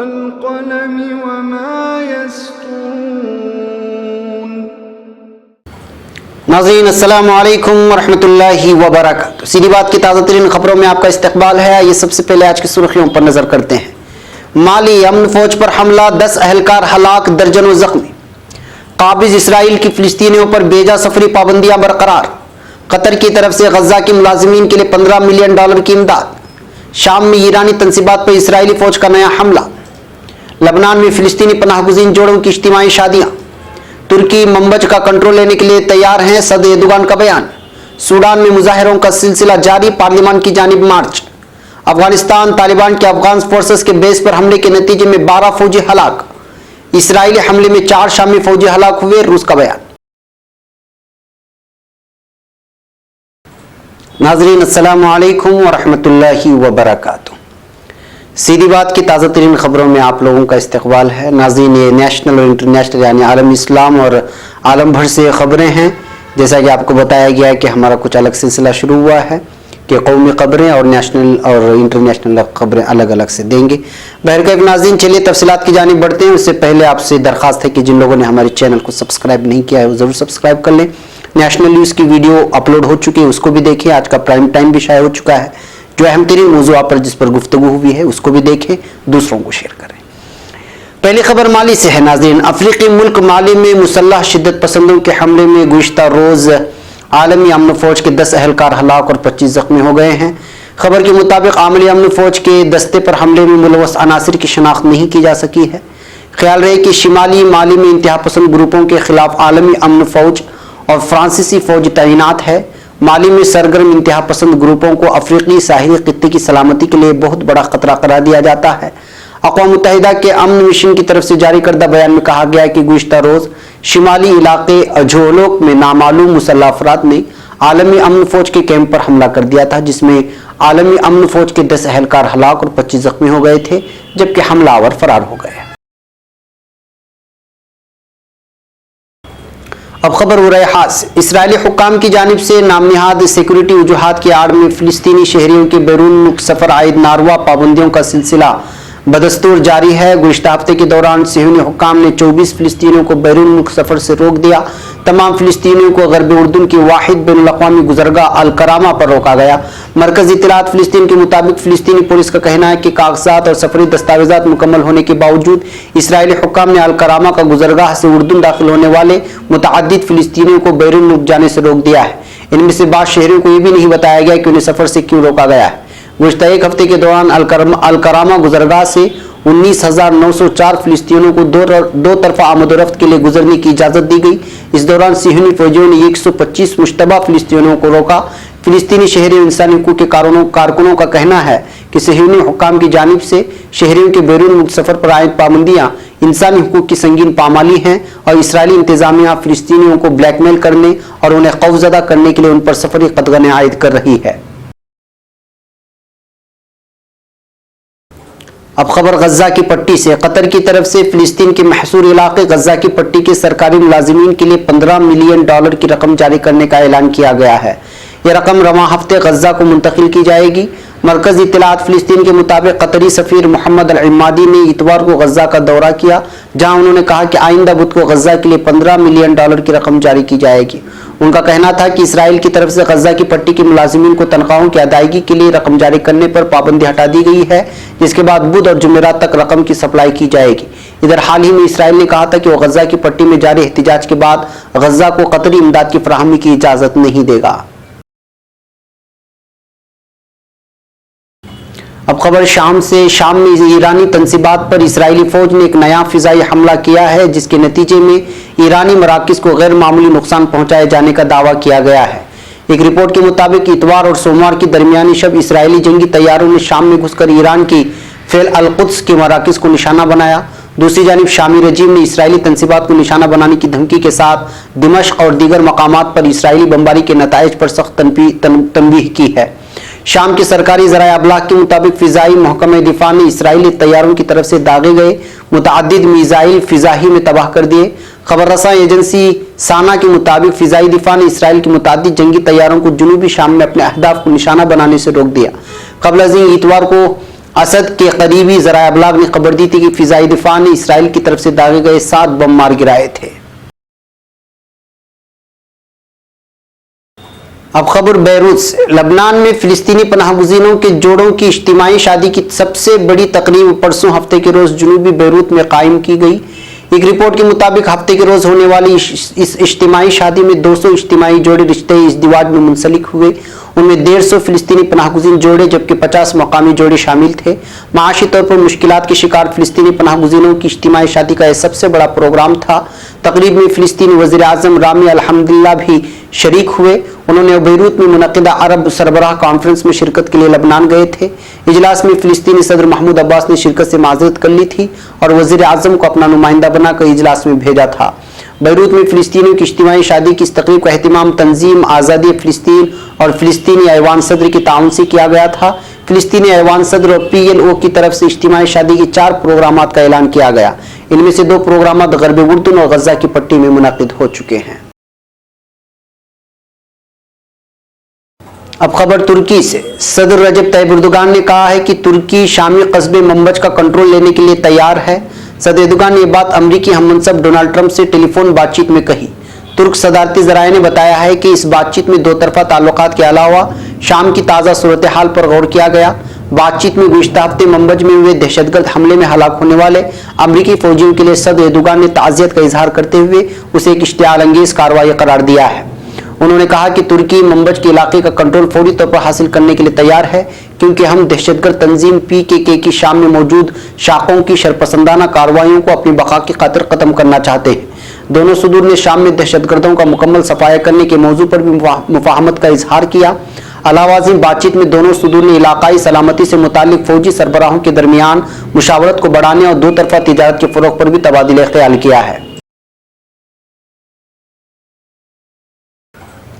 वल्क़लमि वमा यस्तूरून। नाज़रीन अस्सलामु अलैकुम वरहमतुल्लाहि वबरकातुहू। सीधी बात की ताज़ा तरीन खबरों में आपका इस्तकबाल है। ये सबसे पहले आज की सुर्खियों पर नजर करते हैं। माली अमन फौज पर हमला, 10 अहलकार हलाक, दर्जनों जख्मी। काबिज इसराइल की फिलिस्तीनियों पर बेजा सफरी पाबंदियां बरकरार। कतर की तरफ से गजा के मुलाजिमीन के लिए $15 मिलियन की इमदाद। शाम में ईरानी तंसीबात पर इसराइली फौज का नया हमला। लबनान में फिलिस्तीनी पनाहगुज़ीन जोड़ों की इज्तिमाई शादियां। तुर्की मंबज का कंट्रोल लेने के लिए तैयार हैं, सदर एर्दोगान का बयान। सूडान में मुजाहिरों का सिलसिला जारी, पार्लियामान की जानिब मार्च। अफगानिस्तान तालिबान के अफगान फोर्सेस के बेस पर हमले के नतीजे में 12 फौजी हलाक। इसराइली हमले में 4 शामी फौजी हलाक हुए, रूस का बयान। नाज़रीन अस्सलामु अलैकुम वरहमतुल्लाहि वबरकातुहू। सीधी बात की ताज़ा तरीन खबरों में आप लोगों का इस्तकबाल है। नाज़रीन, ये नेशनल और इंटरनेशनल यानी आलम इस्लाम और आलम भर से खबरें हैं। जैसा कि आपको बताया गया है कि हमारा कुछ अलग सिलसिला शुरू हुआ है कि कौमी खबरें और नेशनल और इंटरनेशनल खबरें अलग अलग से देंगे। बहरकैफ नाज़रीन, चलिए तफसीलात की जानिब बढ़ते हैं। उससे पहले आपसे दरख्वास्त है कि जिन लोगों ने हमारे चैनल को सब्सक्राइब नहीं किया है वो ज़रूर सब्सक्राइब कर लें। नेशनल न्यूज़ की वीडियो अपलोड हो चुकी है, उसको भी देखिए। आज का प्राइम टाइम भी शाया हो चुका है। जो अहम तरीन मौज़ूआ पर जिस पर गुफ्तगू हुई है उसको भी देखें, दूसरों को शेयर करें। पहली खबर माली से है। नाज़रीन, अफ्रीकी मुल्क माली में मुसल्लह शिद्दत पसंदों के हमले में गुज़िश्ता रोज़ आलमी अमन फौज के 10 अहलकार हलाक और 25 जख्मी हो गए हैं। खबर के मुताबिक आलमी अमन फौज के दस्ते पर हमले में मुलव्वस अनासिर की शनाख्त नहीं की जा सकी है। ख्याल रहे कि शिमाली माली में इंतहा पसंद ग्रुपों के खिलाफ आलमी अमन फौज और फ्रांसीसी फौज तैनात है। माली में सरगर्म इंतहा पसंद ग्रुपों को अफ्रीकी साहिली खित्ते की सलामती के लिए बहुत बड़ा खतरा करार दिया जाता है। अक़वाम मुत्तहिदा के अमन मिशन की तरफ से जारी करदा बयान में कहा गया है कि गुज़िश्ता रोज़ शिमाली इलाके अझोलोक में नामालूम मुसल्लह अफराद ने आलमी अमन फौज के कैंप पर हमला कर दिया था, जिसमें आलमी अमन फौज के 10 अहलकार हलाक और 25 जख्मी हो गए थे, जबकि हमलावर फरार हो गए। अब खबर हो रहा है हास। इसराइली हुक्काम की जानिब से नामनिहाद सिक्योरिटी वजूहात की आड़ में फिलिस्तीनी शहरियों के बैरून मुल्क सफर आयद नारवा पाबंदियों का सिलसिला बदस्तूर जारी है। गुज़िश्ता हफ्ते के दौरान सिहूनी हुक्काम ने 24 फिलिस्तीनियों को बैरून मुल्क सफर से रोक दिया। तमाम फिलिस्तीनियों को गरब उर्दून की वाहिद बैनुल-अक़वामी गुज़रगाह अल करामा पर रोका गया। मरकज़ी इत्तलात फिलिस्तीन के मुताबिक फिलिस्तीनी पुलिस का कहना है कि कागजात और सफरी दस्तावेजात मुकम्मल होने के बावजूद इसराइली हुक्काम ने अल करामा का गुज़रगाह से उर्दून दाखिल होने वाले मुतअद्दिद फिलिस्तीनियों को बैरून मुल्क जाने से रोक दिया है। इनमें से बाद शहरियों को यह भी नहीं बताया गया कि उन्हें सफर से क्यों रोका गया है। गुज़िश्ता एक हफ्ते के दौरान अल करामा गुज़रगाह से 19,904 फिलिस्तीनियों को दो तरफा आमद-ओ-रफ्त के लिए गुजरने की इजाज़त दी गई। इस दौरान सिहूनी फौजियों ने 125 मुश्तबा फिलिस्तीनियों को रोका। फिलिस्तीनी शहरी इंसानी हकूक़ के कारकुनों का कहना है कि सिहूनी हुक्काम की जानिब से शहरियों के बैरून मुल्क सफ़र पर आयद पाबंदियाँ इंसानी हकूक़ की संगीन पामाली हैं और इसराइली इंतज़ामिया फिलिस्तीनियों को ब्लैकमेल करने और उन्हें खौफज़दा करने के लिए उन पर सफरी क़दग़नें आयद कर रही है। अब खबर गजा की पट्टी से। कतर की तरफ से फिलिस्तीन के महसूर इलाके गजा की पट्टी के सरकारी मुलाजिमीन के लिए $15 मिलियन की रकम जारी करने का ऐलान किया गया है। यह रकम रवां हफ्ते गजा को मुंतकिल की जाएगी। मरकज़ी इत्तलात फिलिस्तीन के मुताबिक कतरी सफ़ीर मोहम्मद अल-इमादी ने इतवार को गजा का दौरा किया, जहां उन्होंने कहा कि आइंदा बुध को गजा के लिए $15 मिलियन की रकम जारी की जाएगी। उनका कहना था कि इसराइल की तरफ से गजा की पट्टी के मुलाजिमीन को तनख्वाहों की अदायगी के लिए रकम जारी करने पर पाबंदी हटा दी गई है, जिसके बाद बुध और जुमेरात तक रकम की सप्लाई की जाएगी। इधर हाल ही में इसराइल ने कहा था कि वह गजा की पट्टी में जारी एहतिजाज के बाद गजा को कतरी इमदाद की फराहमी की इजाज़त नहीं देगा। अब खबर शाम से। शाम में ईरानी तंसीबात पर इसराइली फौज ने एक नया फिजाई हमला किया है, जिसके नतीजे में ईरानी मराकिज को गैर मामूली नुकसान पहुंचाए जाने का दावा किया गया है। एक रिपोर्ट के मुताबिक इतवार और सोमवार की दरमियानी शब इसराइली जंगी तैयारों ने शाम में घुसकर ईरान की फेल अल-कुद्स के मराकिज को निशाना बनाया। दूसरी जानिब शामी रजीम ने इसराइली तंसीबात को निशाना बनाने की धमकी के साथ दिमश्क और दीगर मकामात पर इसराइली बमबारी के नताइज पर सख्त तंबीह की है। शाम के सरकारी ज़राए अबलाग के मुताबिक फिजाई महकमा दिफा ने इसराइली तैयारों की तरफ से दागे गए मुतअद्दिद मिसाइल फिजाही में तबाह कर दिए। खबर रसा एजेंसी साना के मुताबिक फिजाई दिफा ने इसराइल के मुतअद्दिद जंगी तैयारों को जुनूबी शाम में अपने अहदाफ को निशाना बनाने से रोक दिया। कबल अज़ीं इतवार को असद के करीबी ज़राए अबलाग ने खबर दी थी कि फिजाई दिफा ने इसराइल की तरफ से दागे गए 7 बम मार गिराए थे। अब खबर बैरूत से। लबनान में फिलिस्तीनी पनाहगुज़ीनों के जोड़ों की इज्तिमाई शादी की सबसे बड़ी तकरीब परसों हफ्ते के रोज जुनूबी बैरूत में कायम की गई। एक रिपोर्ट के मुताबिक हफ्ते के रोज होने वाली इस इज्तिमाई शादी में 200 इज्तिमाई जोड़े रिश्ते इज़्दिवाज में मुंसलिक हुए। उनमें 150 फिलिस्तीनी पनाहगुज़ीन जोड़े जबकि 50 मकामी जोड़े शामिल थे। माशी तौर पर मुश्किलात के शिकार फिलिस्तीनी पनाहगुज़ीनों की इज्तिमाई शादी का यह सबसे बड़ा प्रोग्राम था। तकरीब में फिलिस्तीनी वज़ीर आज़म रामी अल-हम्दुलिल्लाह भी शरीक हुए। उन्होंने बैरूत में मुनक़िदा अरब सरबराह कॉन्फ्रेंस में शिरकत के लिए लबनान गए थे। इजलास में फिलिस्तीनी सदर महमूद अब्बास ने शिरकत से माज़रत कर ली थी और वज़ीर आज़म को अपना नुमाइंदा बनाकर इजलास में भेजा था। बैरूत में फिलिस्तीनियों की इज्तिमाई शादी की इस तकरीब का एहतिमाम तंजीम आज़ादी फ़िलिस्तीन और फिलिस्तीनी ऐवान सदर की ताउन से किया गया था। फिलिस्तीनी ऐवान सदर और PLO की तरफ से इज्तिमाई शादी के 4 प्रोग्रामात का ऐलान किया गया। इनमें से 2 प्रोग्रामात गरब उर्दून और गज़ा की पट्टी में मुनक़िद हो चुके हैं। अब खबर तुर्की से। सदर रजब तैयब एर्दोगान ने कहा है कि तुर्की शामी कस्बे मंबज का कंट्रोल लेने के लिए तैयार है। सदर एर्दोगान ने यह बात अमरीकी हममनसब डोनाल्ड ट्रंप से टेलीफोन बातचीत में कही। तुर्क सदारती ज़राए ने बताया है कि इस बातचीत में 2 तरफा ताल्लुकात के अलावा शाम की ताज़ा सूरत हाल पर गौर किया गया। बातचीत में गुज़िश्ता हफ्ते मंबज में हुए दहशतगर्द हमले में हलाक होने वाले अमरीकी फौजियों के लिए सदर एर्दोगान ने ताज़ियत का इजहार करते हुए उसे एक इश्तियाल अंगेज कार्रवाई करार दिया है। उन्होंने कहा कि तुर्की मंबज के इलाके का कंट्रोल फौरी तौर पर हासिल करने के लिए तैयार है क्योंकि हम दहशतगर्द तंजीम PKK की शाम में मौजूद शाखों की शरपसंदाना कार्रवाइयों को अपनी बका की खातिर खत्म करना चाहते हैं। दोनों सदूर ने शाम में दहशतगर्दों का मुकम्मल सफाया करने के मौजू पर भी मुफाहमत का इजहार किया। अलावाज़ी बातचीत में दोनों सदूर ने इलाकाई सलामती से मुतालिक फौजी सरबराहों के दरमियान मुशावरत को बढ़ाने और 2 तरफा तिजारत के फ़रोग़ पर भी तबादिले ख्याल किया है।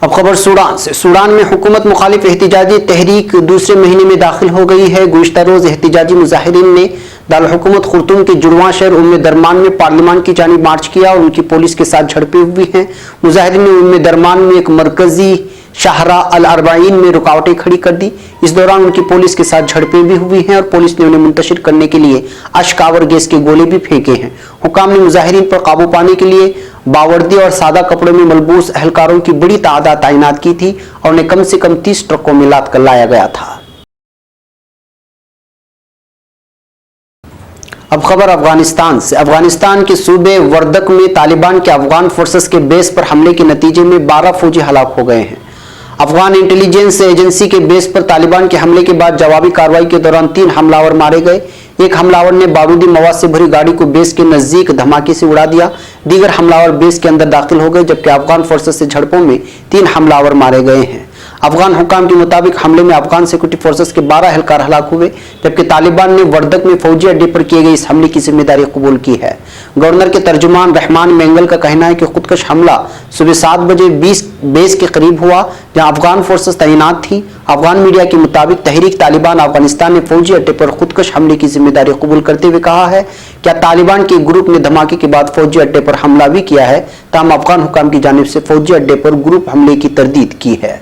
अब खबर सूडान से। सूडान में हुकूमत मुखालिफ एहतिजाजी तहरीक दूसरे महीने में दाखिल हो गई है। गुज़िश्ता रोज़ एहतिजाजी मुजाहिरीन ने दारुल हुकूमत खुर्तुम के जुड़वां शहर दरमान में पार्लियामान की जानिब मार्च किया और उनकी पुलिस के साथ झड़पें हुई हैं। मुजाहिरीन ने दरमान में एक मरकजी शाहरा अल-अरबाइन में रुकावटें खड़ी कर दी। इस दौरान उनकी पुलिस के साथ झड़पें भी हुई हैं और पुलिस ने उन्हें मुंतशिर करने के लिए अश्कावर गैस के गोले भी फेंके हैं। हुकाम ने मुजाहिरीन पर काबू पाने के लिए बावर्दी और सादा कपड़ों में मलबूस एहलकारों की बड़ी तादाद तैनात की थी और उन्हें कम से कम 30 ट्रकों में लाद कर लाया गया था। अब खबर अफगानिस्तान से। अफगानिस्तान के सूबे वर्दक में तालिबान के अफगान फोर्सेस के बेस पर हमले के नतीजे में 12 फौजी हलाक हो गए हैं। अफगान इंटेलिजेंस एजेंसी के बेस पर तालिबान के हमले के बाद जवाबी कार्रवाई के दौरान 3 हमलावर मारे गए। एक हमलावर ने बारूदी मवाद से भरी गाड़ी को बेस के नजदीक धमाके से उड़ा दिया। दीगर हमलावर बेस के अंदर दाखिल हो गए जबकि अफगान फोर्सेस से झड़पों में 3 हमलावर मारे गए हैं। अफगान हुकाम के मुताबिक हमले में अफगान सिक्योरिटी फोर्सेस के 12 एहलकार हलाक हुए जबकि तालिबान ने वर्दक में फौजी अड्डे पर किए गए इस हमले की जिम्मेदारी कबूल की है। गवर्नर के तर्जुमान रहमान मेंगल का कहना है कि खुदकश हमला सुबह 7 बजे बेस के करीब हुआ जहां अफगान फोर्सेस तैनात थी। अफगान मीडिया के मुताबिक तहरीक तालिबान अफगानिस्तान ने फौजी अड्डे पर खुदकश हमले की जिम्मेदारी कबूल करते हुए कहा है क्या तालिबान के ग्रुप ने धमाके के बाद फौजी अड्डे पर हमला भी किया है, तमाम अफगान हुकाम की जानिब से फौजी अड्डे पर ग्रुप हमले की तरदीद की है।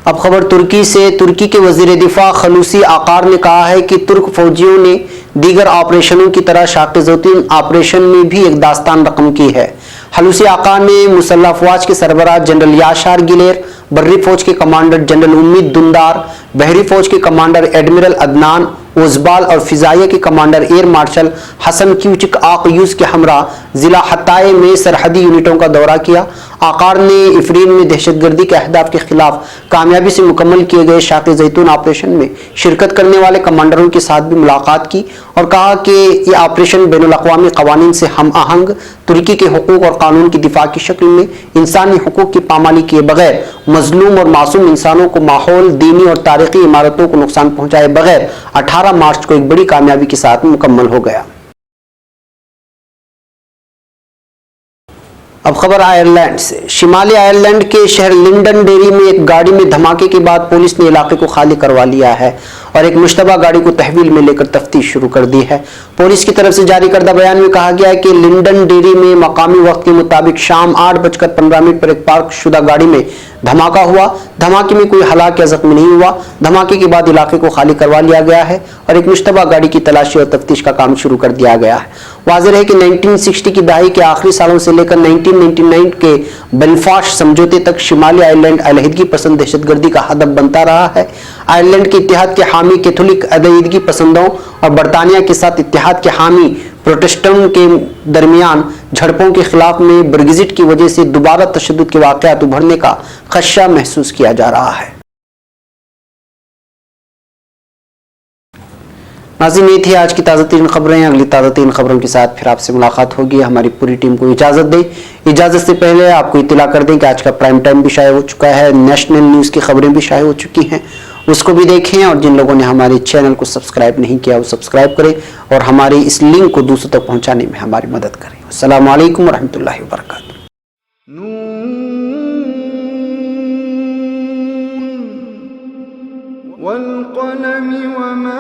अब खबर तुर्की से। तुर्की के वजीर दिफा खलूसी आकार ने कहा है कि तुर्क फौजियों ने दीगर ऑपरेशनों की तरह शाक़-ए-ज़ौतीन ऑपरेशन में भी एक दास्तान रकम की है। खलूसी आकार ने मुसल्लह अफ़वाज के सरबराह जनरल याशार गिलेर, बर्री फौज के कमांडर जनरल उम्मीद दुंदार, बहरी फौज के कमांडर एडमिरल अदनान ओजबाल और फिजाइया के कमांडर एयर मार्शल हसन क्यूचिक आकयूस के हमरा जिला हत्ताए में सरहदी यूनिटों का दौरा किया। आकार ने इफरीन में दहशतगर्दी के अहदाफ के खिलाफ कामयाबी से मुकम्मल किए गए शाक़-ए-ज़ैतून ऑपरेशन में शिरकत करने वाले कमांडरों के साथ भी मुलाकात की और कहा कि यह ऑपरेशन बैनुल-अक़वामी क़वानीन से हम आहंग, तुर्की के हुकूक और कानून की दिफा की शक्ल में इंसानी हुकूक की पामाली किए बगैर मजलूम और मासूम इंसानों को माहौल, दीनी और तारीखी इमारतों को नुकसान पहुँचाए बगैर 18 मार्च को एक बड़ी कामयाबी के साथ मुकम्मल हो गया। अब खबर आयरलैंड से। शिमाली आयरलैंड के शहर लिंडनडेरी में एक गाड़ी में धमाके के बाद पुलिस ने इलाके को खाली करवा लिया है और एक मुश्तबा गाड़ी को तहवील में लेकर तफ्तीश शुरू कर दी है। पुलिस की तरफ से जारी करदा बयान में कहा गया है कि लिंडनडेरी में मकामी वक्त के मुताबिक शाम 8:15 पर एक पार्क शुदा गाड़ी में धमाका हुआ। धमाके में कोई हलाक या जख्मी नहीं हुआ। धमाके के बाद इलाके को खाली करवा लिया गया है और एक मुश्तबा गाड़ी की तलाशी और तफ्तीश का काम शुरू कर दिया गया है। वाज़ेह है कि 1960 की दहाई के आखिरी सालों से लेकर 1999 के बेलफास्ट समझौते तक शिमाली आयरलैंड अलहदगी पसंद दहशतगर्दी का हदफ बनता रहा है। आयरलैंड के इत्तेहाद के हामी कैथोलिक अलहदगी पसंदों और बरतानिया के साथ इत्तेहाद के हामी प्रोटेस्टेंटों के दरमियान झड़पों के खिलाफ में ब्रेग्जिट की वजह से दोबारा तशद्दुद के वाक़यात उभरने का खदशा महसूस किया जा रहा है। नाज़रीन, ये थी आज की ताज़ा तरीन खबरें। अगली ताज़ा तरीन खबरों के साथ फिर आपसे मुलाकात होगी। हमारी पूरी टीम को इजाज़त दें। इजाज़त से पहले आपको इत्तला कर दें कि आज का प्राइम टाइम भी शाये हो चुका है, नेशनल न्यूज़ की खबरें भी शाये हो चुकी हैं, उसको भी देखें। और जिन लोगों ने हमारे चैनल को सब्सक्राइब नहीं किया वो सब्सक्राइब करें और हमारे इस लिंक को दूसरों तक पहुँचाने में हमारी मदद करें। अस्सलामु अलैकुम वरहमतुल्लाहि वबरकातुहू। वल क़लम वमा